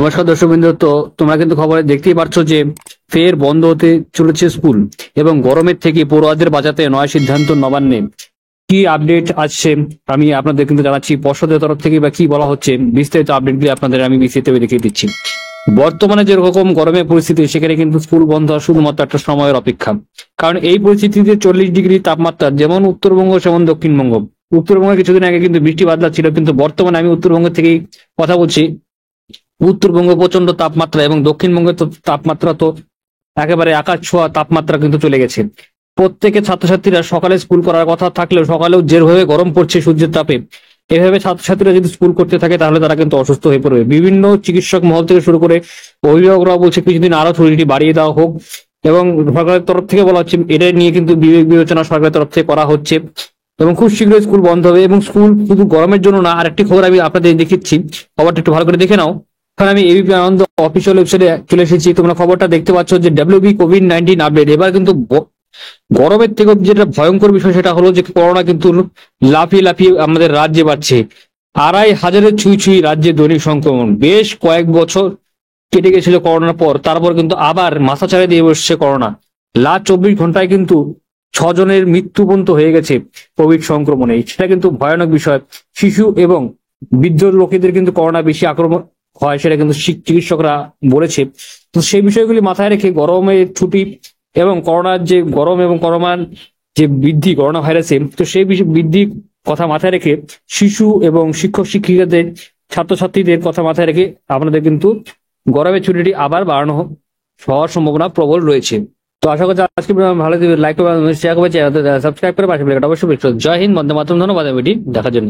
নমস্কার দর্শকবৃন্দ। তো তোমরা কিন্তু খবরে দেখতেই পাচ্ছ যে ফের বন্ধ হতে চলেছে স্কুল এবং গরমের থেকে পড়ুয়াদের বাঁচাতে নয়া সিদ্ধান্ত নবান্নে। কি আপডেট আসছে আমি আপনাদের কিন্তু জানাচ্ছি, পর্ষদের তরফ থেকে বা কি বলা হচ্ছে, বিস্তারিত আপডেটগুলি আপনাদের আমি বিস্তারিত দেখিয়ে দিচ্ছি। বর্তমানে যেরকম গরমের পরিস্থিতি, সেখানে কিন্তু স্কুল বন্ধ হওয়ার শুধুমাত্র একটা সময়ের অপেক্ষা। কারণ এই পরিস্থিতিতে 40 ডিগ্রি তাপমাত্রা যেমন উত্তরবঙ্গ সেমন দক্ষিণবঙ্গ। উত্তরবঙ্গে কিছুদিন আগে কিন্তু বৃষ্টি বাদলা ছিল, কিন্তু বর্তমানে আমি উত্তরবঙ্গ থেকেই কথা বলছি। উত্তরবঙ্গ প্রচন্ড তাপমাত্রা এবং দক্ষিণবঙ্গের তো তাপমাত্রা তো একেবারে আকাশ ছোঁয়া তাপমাত্রা কিন্তু চলে গেছে। প্রত্যেকে ছাত্রছাত্রীরা সকালে স্কুল করার কথা থাকলেও সকালেও যেভাবে গরম পড়ছে সূর্যের তাপে, এভাবে ছাত্রছাত্রীরা যদি স্কুল করতে থাকে তাহলে তারা কিন্তু অসুস্থ হয়ে পড়বে। বিভিন্ন চিকিৎসক মহল থেকে শুরু করে অভিভাবকরা বলছে কিছুদিন আরো ছুটিটি বাড়িয়ে দেওয়া হোক, এবং সরকারের তরফ থেকে বলা হচ্ছে এটা নিয়ে কিন্তু বিবেক বিবেচনা সরকারের তরফ থেকে করা হচ্ছে এবং খুব শীঘ্রই স্কুল বন্ধ হবে। এবং স্কুল শুধু গরমের জন্য না, আরেকটি খবর আমি আপনাদের দেখিচ্ছি, খবরটা একটু ভালো করে দেখে নাও। এখন আমি এবিপি আনন্দ অফিসিয়াল ওয়েবসাইটে চলে এসেছি। তোমরা খবরটা দেখতে পাচ্ছ যে ডাব্লিউবি কোভিড-19 আপডেট। এবার কিন্তু গরমের থেকে যেটা ভয়ঙ্কর বিষয় সেটা হলো যে করোনা কিন্তু লাফিয়ে লাফিয়ে আমাদের রাজ্যে বাড়ছে। 2,500-এর ছুঁই ছুঁই রাজ্যে দৈনিক সংক্রমণ। বেশ কয়েক বছর কেটে গেছিল করোনার পর, তারপর কিন্তু আবার মাথা চাড়া দিয়ে বসছে করোনা। লাস্ট 24 ঘন্টায় কিন্তু 6 জনের মৃত্যু পর্যন্ত হয়ে গেছে কোভিড সংক্রমণে। সেটা কিন্তু ভয়ানক বিষয়। শিশু এবং বৃদ্ধ লোকেদের কিন্তু করোনা বেশি আক্রমণ হয়, সেটা কিন্তু চিকিৎসকরা বলেছে। তো সেই বিষয়গুলি মাথায় রেখে গরমের ছুটি এবং করোনার যে গরম এবং করোনার যে বৃদ্ধি করোনা ভাইরাসে, তো সেই বিষয় বৃদ্ধির কথা মাথায় রেখে শিশু এবং শিক্ষক শিক্ষিকাদের ছাত্রছাত্রীদের কথা মাথায় রেখে আপনাদের কিন্তু গরমের ছুটিটি আবার বাড়ানো হওয়ার সম্ভাবনা প্রবল রয়েছে। তো আশা করছি আজকে ভালো লাইক করবেন, শেয়ার করবেন, সাবস্ক্রাইব করে পাশে বেল আইকনটা অবশ্যই প্রেস করুন। জয় হিন্দ, বন্দে মাতরম। ধন্যবাদ ভিডিও দেখার জন্য।